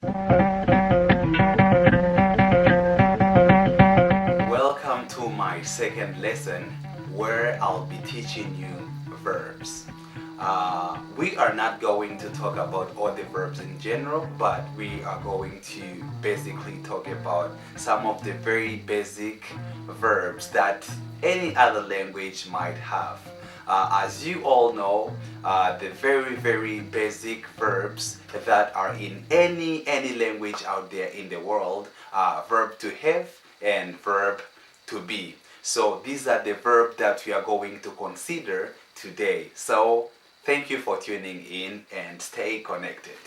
Welcome to my second lesson where I'll be teaching you verbs. We are not going to talk about all the verbs in general, but we are going to basically talk about some of the very basic verbs that any other language might have. As you all know, the very basic verbs that are in any language out there in the world are verb to have and verb to be. So these are the verbs that we are going to consider today. So thank you for tuning in and stay connected.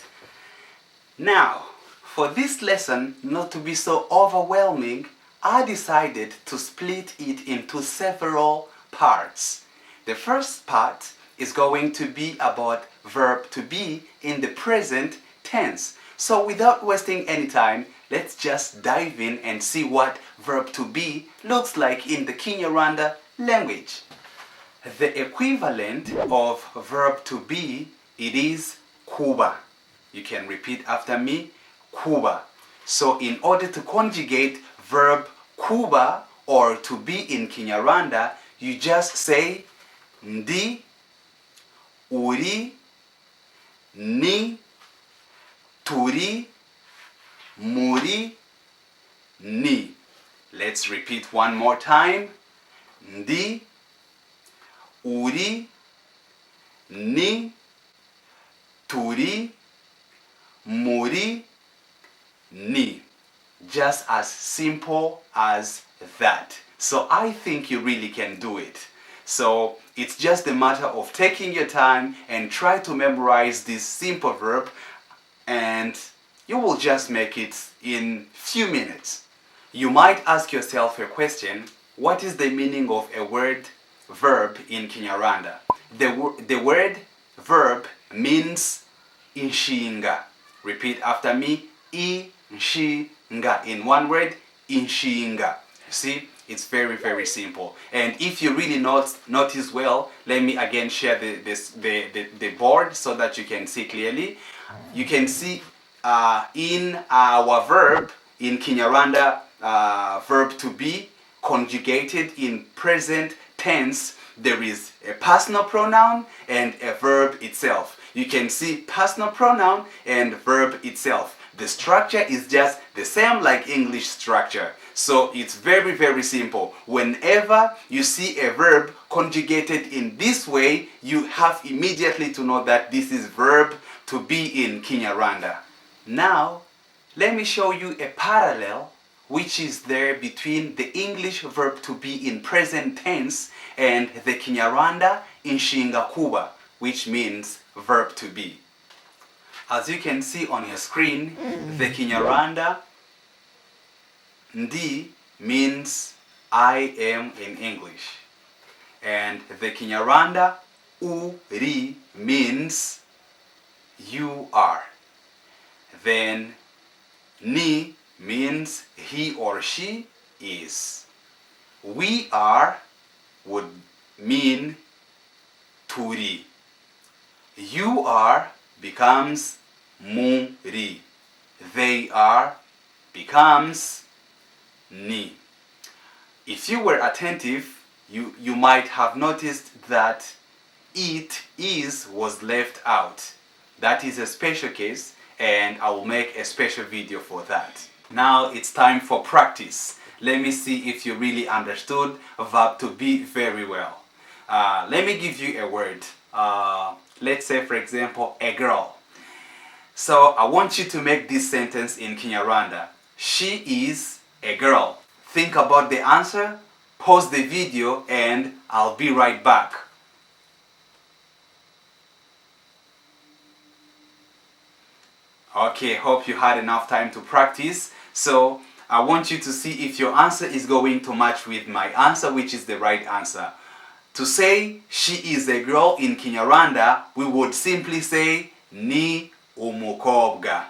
Now, for this lesson not to be so overwhelming, I decided to split it into several parts. The first part is going to be about verb to be in the present tense. So without wasting any time, let's just dive in and see what verb to be looks like in the Kinyarwanda language. The equivalent of verb to be, it is kuba. You can repeat after me, kuba. So in order to conjugate verb kuba or to be in Kinyarwanda, you just say ndi, uri, ni, turi, muri, ni. Let's repeat one more time. Ndi, uri, ni, turi, muri, ni. Just as simple as that. So I think you really can do it. So it's just a matter of taking your time and try to memorize this simple verb, and you will just make it in few minutes. You might ask yourself a question: what is the meaning of a word verb in Kinyarwanda? The word verb means inshinga. Repeat after me: inshinga. In one word, inshinga. See, it's very simple. And if you really notice well, let me again share the board so that you can see clearly. You can see in our verb in Kinyarwanda, verb to be conjugated in present tense, there is a personal pronoun and a verb itself. You can see personal pronoun and verb itself. The structure is just the same like English structure. So it's very simple. Whenever you see a verb conjugated in this way, you have immediately to know that this is verb to be in Kinyarwanda. Now, let me show you a parallel which is there between the English verb to be in present tense and the Kinyarwanda inshinga kuba, which means verb to be. As you can see on your screen, the Kinyarwanda ndi means I am in English. And the Kinyarwanda uri means you are. Then ni means he or she is. We are would mean turi. You are becomes muri. They are becomes ni. If you were attentive, you might have noticed that it is was left out. That is a special case, and I will make a special video for that. Now it's time for practice. Let me see if you really understood verb to be very well. Let me give you a word. Let's say, for example, a girl. So I want you to make this sentence in Kinyarwanda. She is a girl. Think about the answer, pause the video, and I'll be right back. Okay, hope you had enough time to practice. So I want you to see if your answer is going to match with my answer, which is the right answer. To say she is a girl in Kinyarwanda, we would simply say ni umukobwa.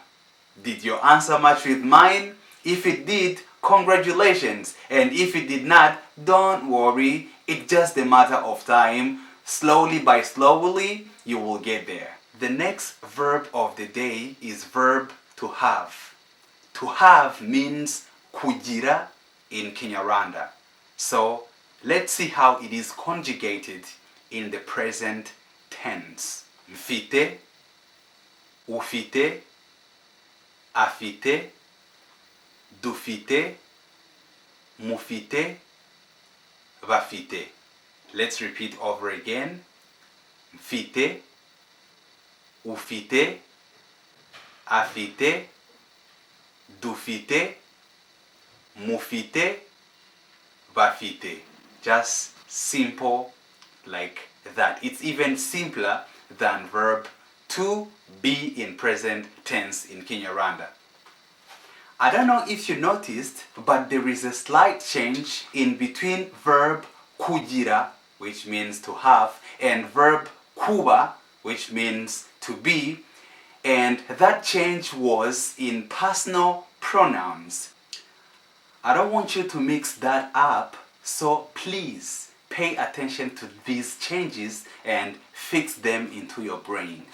Did your answer match with mine? If it did, congratulations. And if it did not, don't worry. It's just a matter of time. Slowly by slowly, you will get there. The next verb of the day is verb to have. To have means kugira in Kinyarwanda. So let's see how it is conjugated in the present tense. Mfite, ufite, afite, dufite, mufite, bafite. Let's repeat over again. Mfite, ufite, afite, dufite, mufite, bafite. Just simple like that. It's even simpler than verb to be in present tense in Kinyarwanda. I don't know if you noticed, but there is a slight change in between verb kugira, which means to have, and verb kuba, which means to be, and that change was in personal pronouns. I don't want you to mix that up, so please pay attention to these changes and fix them into your brain.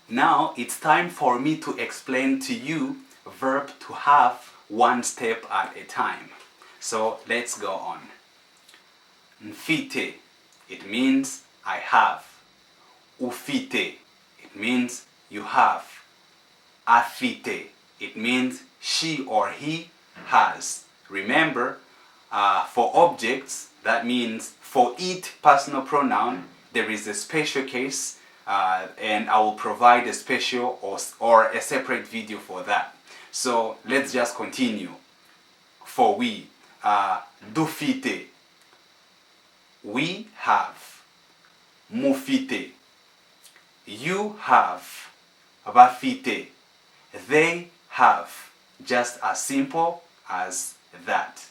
Now it's time for me to explain to you verb to have one step at a time. So let's go on. Mfite, it means I have. Ufite, it means you have. Afite, it means she or he has. Remember, for objects, that means for it personal pronoun, there is a special case, and I will provide a special or a separate video for that. So let's just continue. For we, dufite, we have. Mufite, you have. Bafite, they have. Just as simple as that.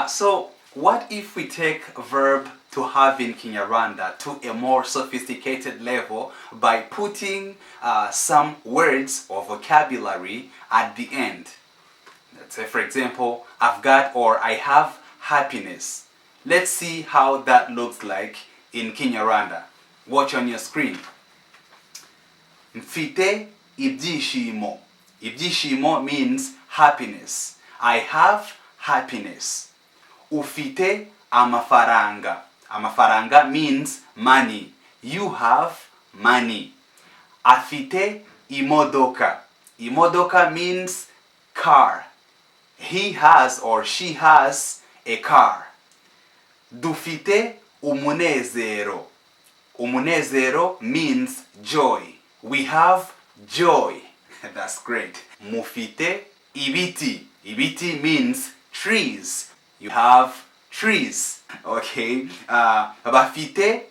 So what if we take verb to have in Kinyarwanda to a more sophisticated level by putting some words or vocabulary at the end? Let's say, for example, I've got or I have happiness. Let's see how that looks like in Kinyarwanda. Watch on your screen. Mfite ibyishimo. Ibyishimo means happiness. I have happiness. Ufite amafaranga. Amafaranga means money. You have money. Afite imodoka. Imodoka means car. He has or she has a car. Dufite umunezero. Umunezero means joy. We have joy. That's great. Mufite ibiti. Ibiti means trees. You have trees. Okay. Bafite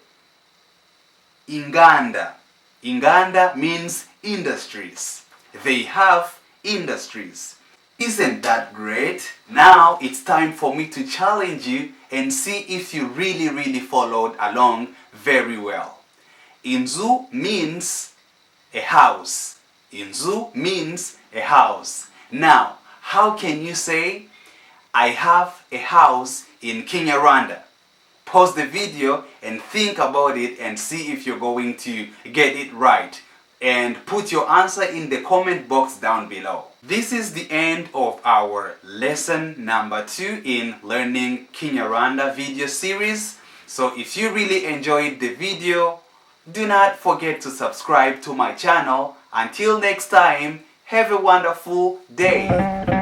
inganda. Inganda means industries. They have industries. Isn't that great? Now it's time for me to challenge you and see if you really followed along very well. Inzu means a house. Inzu means a house. Now, how can you say I have a house in Kinyarwanda? Pause the video and think about it and see if you're going to get it right. And put your answer in the comment box down below. This is the end of our lesson number 2 in learning Kinyarwanda video series. So if you really enjoyed the video, do not forget to subscribe to my channel. Until next time, have a wonderful day.